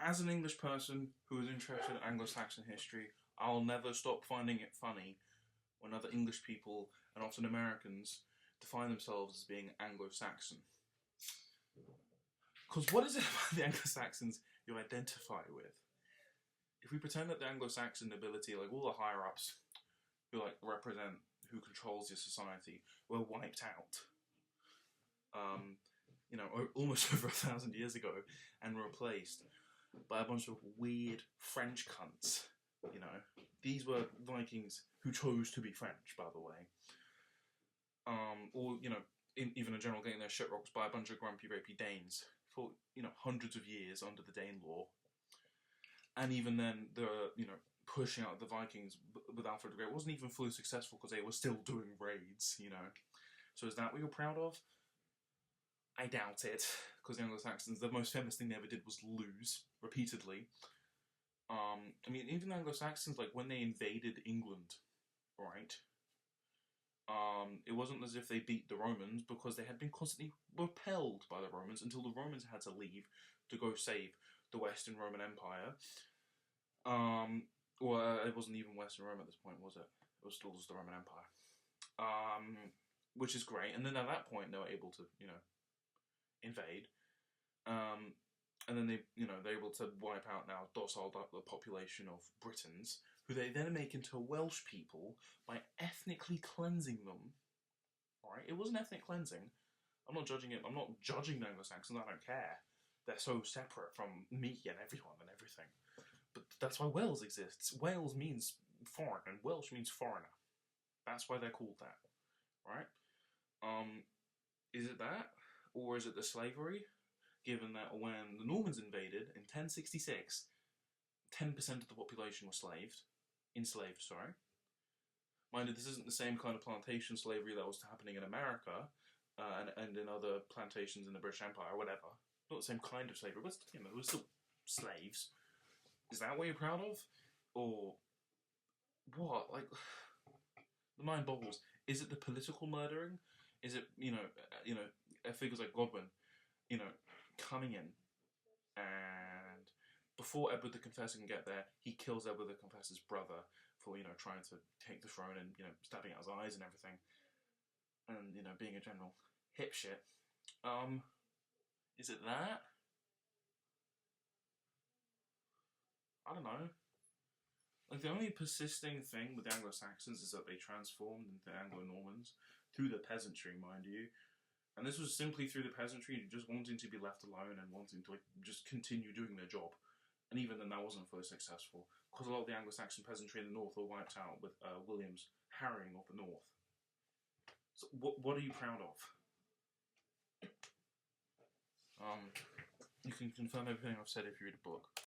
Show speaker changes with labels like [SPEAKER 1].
[SPEAKER 1] as an English person who is interested in Anglo-Saxon history, I'll never stop finding it funny when other English people, and often Americans, define themselves as being Anglo-Saxon. Because what is it about the Anglo-Saxons you identify with? If we pretend that the Anglo-Saxon nobility, like all the higher-ups who like represent who controls your society, were wiped out, almost over 1,000 years ago, and replaced by a bunch of weird French cunts. These were Vikings who chose to be French, by the way. Even in general, getting their shit rocked by a bunch of grumpy, rapey Danes for hundreds of years under the Dane law. And even then, pushing out the Vikings with Alfred the Great wasn't even fully successful because they were still doing raids. So is that what you're proud of? I doubt it, because the Anglo-Saxons, the most famous thing they ever did was lose repeatedly. Even the Anglo-Saxons, like when they invaded England, right? It wasn't as if they beat the Romans, because they had been constantly repelled by the Romans until the Romans had to leave to go save the Western Roman Empire. It wasn't even Western Rome at this point, was it? It was still just the Roman Empire. Which is great. And then at that point, they were able to, invade. And then they're able to wipe out now docile the population of Britons, who they then make into Welsh people by ethnically cleansing them. Right? It wasn't ethnic cleansing. I'm not judging it. I'm not judging the Anglo-Saxons. I don't care. They're so separate from me and everyone and everything. But that's why Wales exists. Wales means foreign, and Welsh means foreigner. That's why they're called that. Right? Is it that? Or is it the slavery? Given that when the Normans invaded in 1066, 10% of the population was enslaved. Mind you, this isn't the same kind of plantation slavery that was happening in America and in other plantations in the British Empire or whatever. Not the same kind of slavery, but it was still slaves. Is that what you're proud of? Or what? Like, the mind boggles. Is it the political murdering? Is it, figures like Godwin, coming in, and before Edward the Confessor can get there, he kills Edward the Confessor's brother for, trying to take the throne and, stabbing out his eyes and everything, and, being a general hip shit. Is it that? I don't know. Like, the only persisting thing with the Anglo-Saxons is that they transformed into Anglo-Normans, through the peasantry, mind you. And this was simply through the peasantry just wanting to be left alone and wanting to just continue doing their job. And even then, that wasn't fully successful, because a lot of the Anglo-Saxon peasantry in the north were wiped out with William's harrying of the north. So, what are you proud of? You can confirm everything I've said if you read a book.